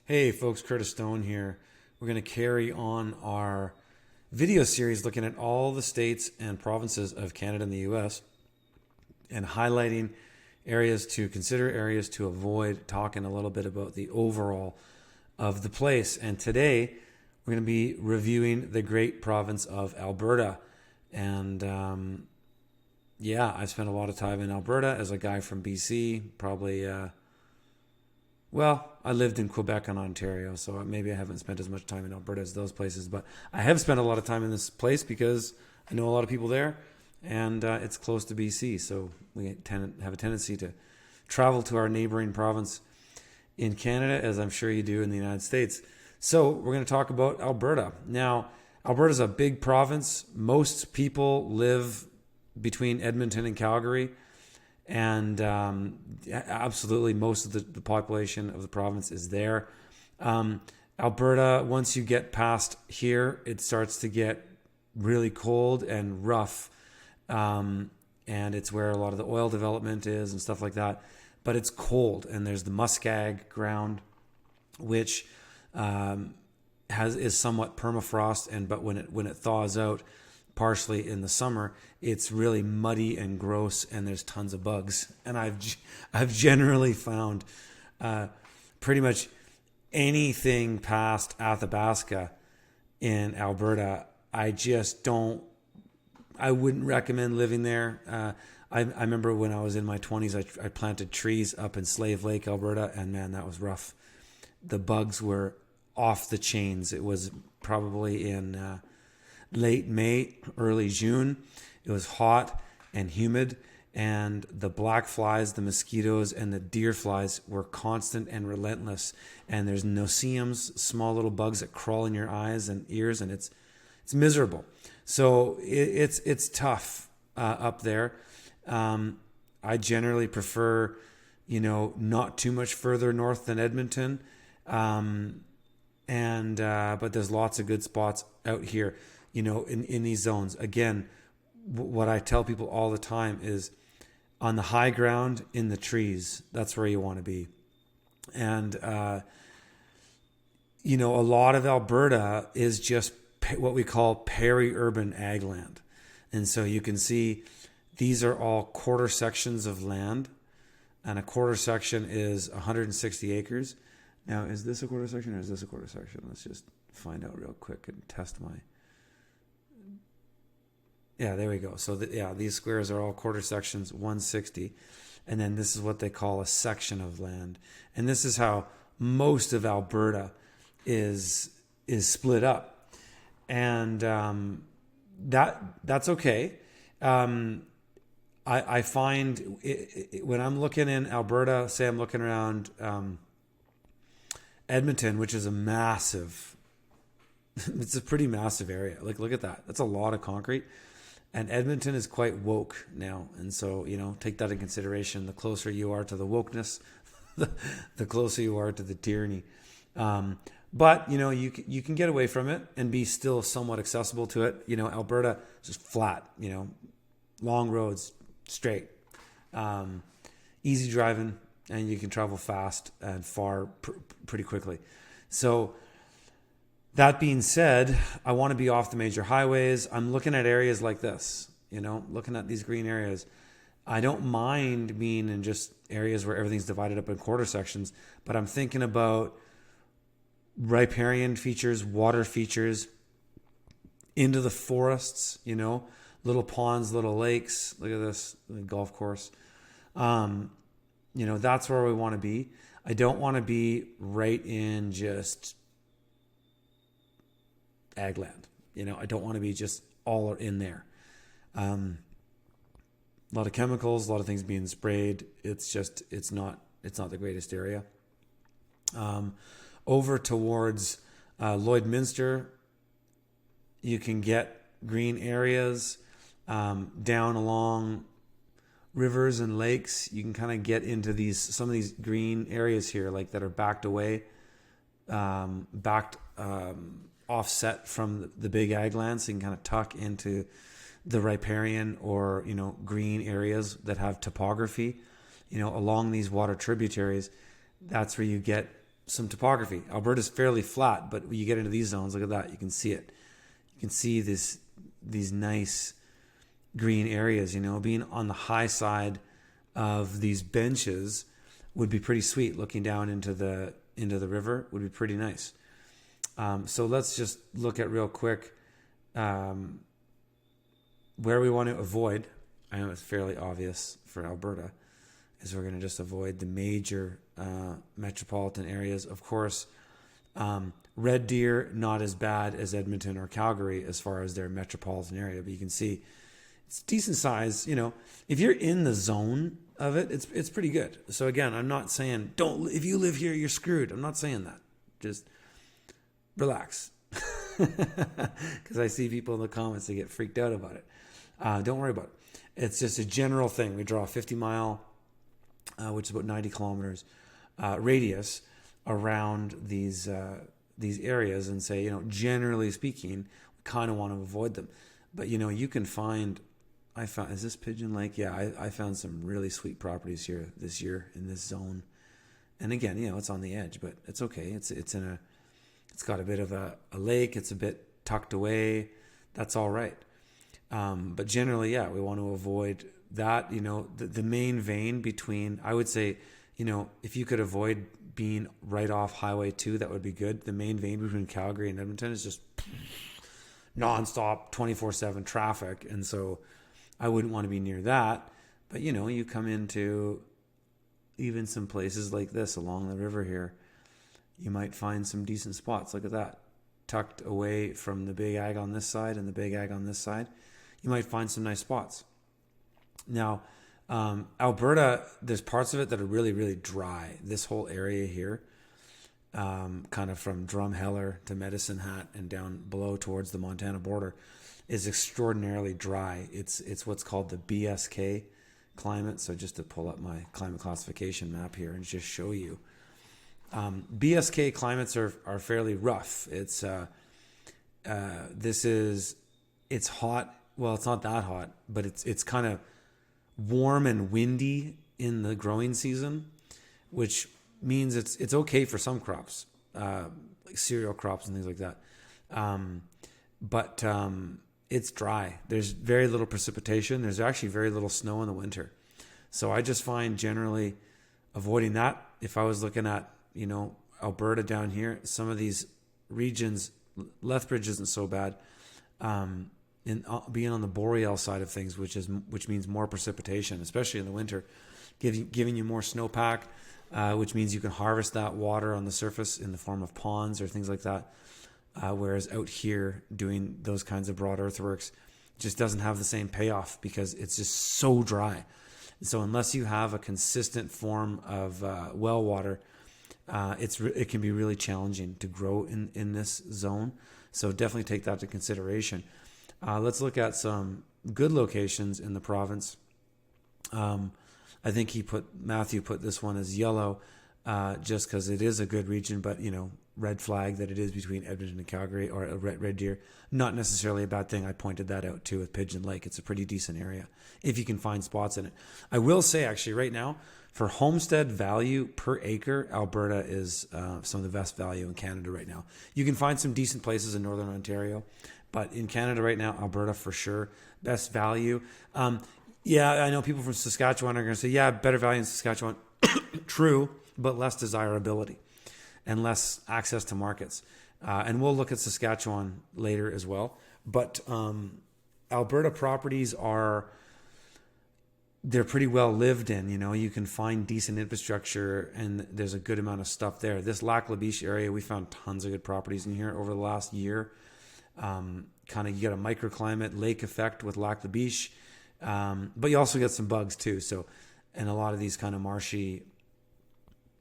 Hey folks, Curtis Stone here. We're going to carry on our video series looking at all the states and provinces of Canada and the US and highlighting areas to consider, areas to avoid, talking a little bit about the overall of the place. And today we're going to be reviewing the great province of Alberta. And I've spent a lot of time in Alberta as a guy from BC, probably. I lived in Quebec and Ontario, so maybe I haven't spent as much time in Alberta as those places, but I have spent a lot of time in this place because I know a lot of people there, and it's close to BC, so we have a tendency to travel to our neighboring province in Canada, as I'm sure you do in the United States. So we're going to talk about Alberta. Now, Alberta's a big province. Most people live between Edmonton and Calgary. And absolutely most of the population of the province is there. Alberta, once you get past here, it starts to get really cold and rough. And it's where a lot of the oil development is and stuff like that. But it's cold, and there's the muskeg ground, which is somewhat permafrost. But when it thaws out, partially in the summer, it's really muddy and gross, and there's tons of bugs. And I've generally found pretty much anything past Athabasca in Alberta, I wouldn't recommend living there. I remember when I was in my 20s, I planted trees up in Slave Lake, Alberta, and man, that was rough. The bugs were off the chains. It was probably in late May, early June. It was hot and humid, and the black flies, the mosquitoes, and the deer flies were constant and relentless. And there's no-see-ums, small little bugs that crawl in your eyes and ears, and it's miserable. So it's tough up there. I generally prefer, not too much further north than Edmonton, but there's lots of good spots out here. In these zones. Again, what I tell people all the time is on the high ground in the trees, that's where you want to be. And, a lot of Alberta is just what we call peri-urban ag land. And so you can see these are all quarter sections of land, and a quarter section is 160 acres. Now, is this a quarter section or is this a quarter section? Let's just find out real quick and test my... Yeah, there we go. So, these squares are all quarter sections, 160. And then this is what they call a section of land. And this is how most of Alberta is split up. And that's okay. I find when I'm looking in Alberta, say I'm looking around Edmonton, which is a massive, it's a pretty massive area. Like, look at that. That's a lot of concrete. And Edmonton is quite woke now. And so, take that in consideration. The closer you are to the wokeness, the closer you are to the tyranny. But, you can get away from it and be still somewhat accessible to it. Alberta is just flat, long roads, straight, easy driving, and you can travel fast and far pretty quickly. So, that being said, I want to be off the major highways. I'm looking at areas like this, looking at these green areas. I don't mind being in just areas where everything's divided up in quarter sections, but I'm thinking about riparian features, water features, into the forests, little ponds, little lakes. Look at this, the golf course. That's where we want to be. I don't want to be right in just ag land. I don't want to be just all in there. A lot of chemicals, a lot of things being sprayed. It's not the greatest area. Over towards Lloydminster, you can get green areas. Down along rivers and lakes, you can kind of get into some of these green areas here, like that are backed away, offset from the big ag land, so you can kind of tuck into the riparian or green areas that have topography along these water tributaries. That's where you get some topography. Alberta's fairly flat, but when you get into these zones, look at that. You can see it. You can see these nice green areas, being on the high side of these benches would be pretty sweet. Looking down into the river would be pretty nice. So let's just look at real quick where we want to avoid. I know it's fairly obvious for Alberta, is we're going to just avoid the major metropolitan areas. Of course, Red Deer, not as bad as Edmonton or Calgary as far as their metropolitan area, but you can see it's decent size. If you're in the zone of it, it's pretty good. So again, I'm not saying if you live here, you're screwed. I'm not saying that. Just relax. Because I see people in the comments, they get freaked out about it. Don't worry about it. It's just a general thing. We draw a 50 mile, which is about 90 kilometers radius around these areas, and say, generally speaking, we kind of want to avoid them. But you can find. Is this Pigeon Lake? Yeah, I found some really sweet properties here this year in this zone. And again, it's on the edge, but it's okay. It's got a bit of a lake. It's a bit tucked away. That's all right. But generally, yeah, we want to avoid that. The main vein between, I would say, if you could avoid being right off Highway 2, that would be good. The main vein between Calgary and Edmonton is just nonstop 24/7 traffic. And so I wouldn't want to be near that. But, you come into even some places like this along the river here, you might find some decent spots. Look at that. Tucked away from the big ag on this side and the big ag on this side, you might find some nice spots. Now, Alberta, there's parts of it that are really, really dry. This whole area here, kind of from Drumheller to Medicine Hat and down below towards the Montana border, is extraordinarily dry. It's what's called the BSK climate. So just to pull up my climate classification map here and just show you. BSK climates are fairly rough. It's hot. Well, it's not that hot, but it's kind of warm and windy in the growing season, which means it's okay for some crops, like cereal crops and things like that. But it's dry. There's very little precipitation. There's actually very little snow in the winter. So I just find generally avoiding that. If I was looking at, Alberta down here, some of these regions, Lethbridge isn't so bad. Being on the boreal side of things, which means more precipitation, especially in the winter, giving you more snowpack, which means you can harvest that water on the surface in the form of ponds or things like that. Whereas out here doing those kinds of broad earthworks just doesn't have the same payoff because it's just so dry. And so unless you have a consistent form of well water, it can be really challenging to grow in this zone. So definitely take that into consideration. Let's look at some good locations in the province. I think Matthew put this one as yellow, just because it is a good region, but red flag that it is between Edmonton and Calgary, or Red Deer. Not necessarily a bad thing. I pointed that out too with Pigeon Lake. It's a pretty decent area if you can find spots in it. I will say actually right now, for homestead value per acre, Alberta is some of the best value in Canada right now. You can find some decent places in Northern Ontario, but in Canada right now, Alberta for sure, best value. Yeah, I know people from Saskatchewan are going to say, yeah, better value in Saskatchewan. True, but less desirability and less access to markets. And we'll look at Saskatchewan later as well. But Alberta properties they're pretty well lived in. You can find decent infrastructure and there's a good amount of stuff there. This Lac La Biche area, we found tons of good properties in here over the last year. You got a microclimate lake effect with Lac La Biche. But you also get some bugs too. So, and a lot of these kind of marshy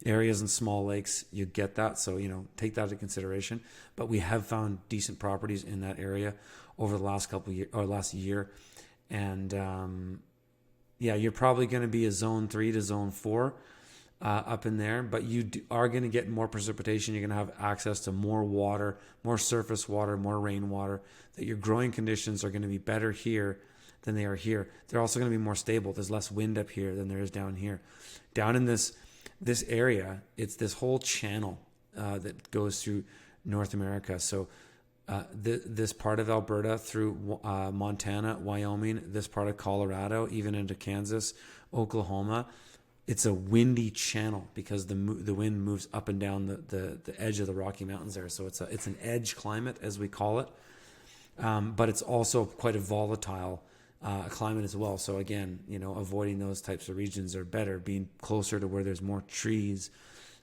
areas and small lakes, you get that. So, take that into consideration. But we have found decent properties in that area over the last couple of years or last year. And, yeah, you're probably going to be a zone 3 to zone 4 up in there, but you are going to get more precipitation. You're going to have access to more water, more surface water, more rainwater, that your growing conditions are going to be better here than they are here. They're also going to be more stable. There's less wind up here than there is down here. Down in this area, it's this whole channel that goes through North America. So this part of Alberta through Montana, Wyoming, this part of Colorado, even into Kansas, Oklahoma, it's a windy channel because the wind moves up and down the edge of the Rocky Mountains there. So it's an edge climate, as we call it, but it's also quite a volatile climate as well. So again, avoiding those types of regions are better, being closer to where there's more trees,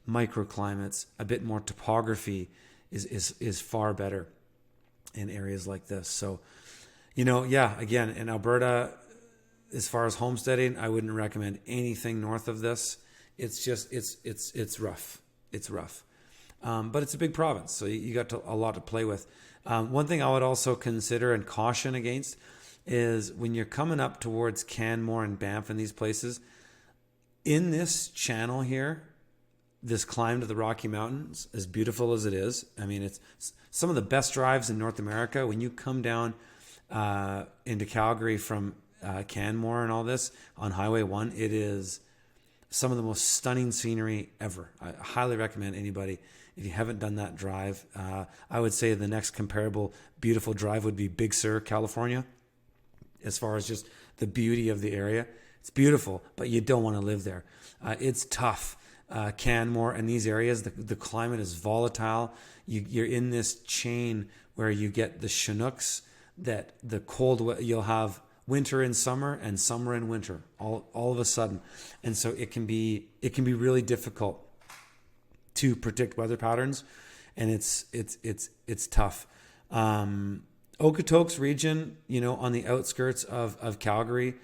microclimates, a bit more topography is far better in areas like this. So, again, in Alberta, as far as homesteading, I wouldn't recommend anything north of this. It's just, it's rough. It's rough. But it's a big province, so you got a lot to play with. One thing I would also consider and caution against is when you're coming up towards Canmore and Banff and these places, in this channel here, this climb to the Rocky Mountains, as beautiful as it is, I mean, it's some of the best drives in North America. When you come down into Calgary from Canmore and all this on Highway 1, it is some of the most stunning scenery ever. I highly recommend anybody, if you haven't done that drive, I would say the next comparable beautiful drive would be Big Sur, California, as far as just the beauty of the area. It's beautiful, but you don't want to live there. It's tough. Canmore and these areas, the climate is volatile. You're in this chain where you get the Chinooks, that the cold, you'll have winter in summer and summer in winter all of a sudden. And so it can be really difficult to predict weather patterns, and it's tough. Okotoks region, on the outskirts of Calgary,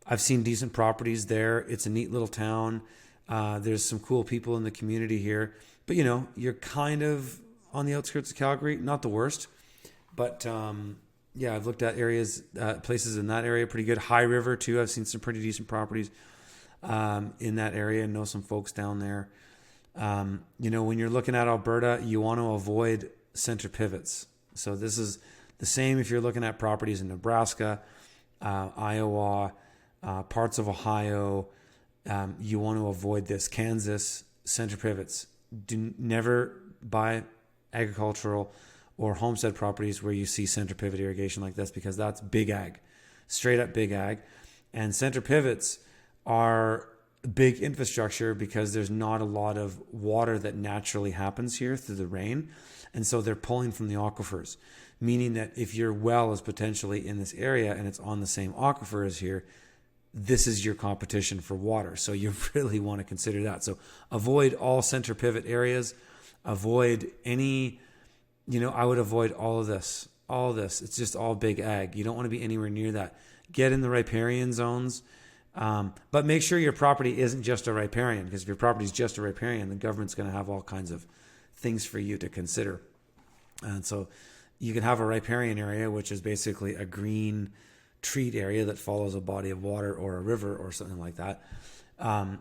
I've seen decent properties there. It's a neat little town. There's some cool people in the community here, but you're kind of on the outskirts of Calgary, not the worst, but I've looked at areas, places in that area pretty good. High River too. I've seen some pretty decent properties in that area and know some folks down there. When you're looking at Alberta, you want to avoid center pivots. So this is the same if you're looking at properties in Nebraska, Iowa, parts of Ohio. You want to avoid this. Kansas, center pivots. Never buy agricultural or homestead properties where you see center pivot irrigation like this, because that's big ag, straight up big ag. And center pivots are big infrastructure because there's not a lot of water that naturally happens here through the rain. And so they're pulling from the aquifers, meaning that if your well is potentially in this area and it's on the same aquifer as here, this is your competition for water. So you really want to consider that. So avoid all center pivot areas. Avoid any, I would avoid all of this. It's just all big ag. You don't want to be anywhere near that. Get in the riparian zones. But make sure your property isn't just a riparian, because if your property is just a riparian, the government's going to have all kinds of things for you to consider. And so you can have a riparian area, which is basically a green treat area that follows a body of water or a river or something like that.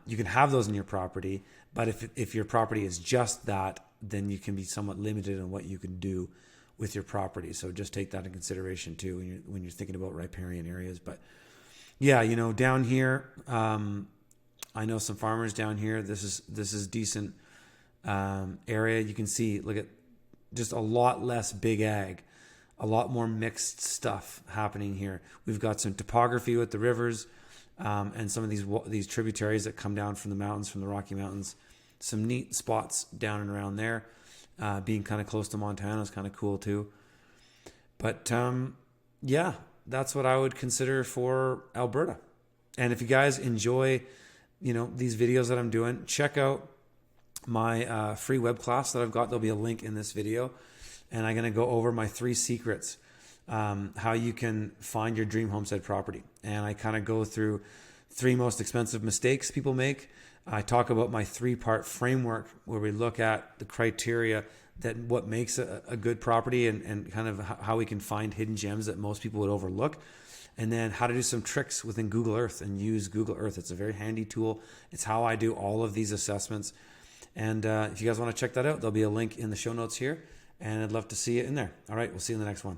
You can have those in your property, but if your property is just that, then you can be somewhat limited on what you can do with your property. So just take that into consideration too when you're thinking about riparian areas. But yeah, down here, I know some farmers down here. This is decent area. You can see, look at just a lot less big ag, a lot more mixed stuff happening here. We've got some topography with the rivers and some of these tributaries that come down from the mountains, from the Rocky Mountains. Some neat spots down and around there. Being kind of close to Montana is kind of cool too. But that's what I would consider for Alberta. And if you guys enjoy, these videos that I'm doing, check out my free web class that I've got. There'll be a link in this video. And I'm going to go over my 3 secrets, how you can find your dream homestead property. And I kind of go through 3 most expensive mistakes people make. I talk about my 3-part framework where we look at the criteria that what makes a good property and kind of how we can find hidden gems that most people would overlook. And then how to do some tricks within Google Earth and use Google Earth. It's a very handy tool. It's how I do all of these assessments. And if you guys want to check that out, there'll be a link in the show notes here. And I'd love to see you in there. All right, we'll see you in the next one.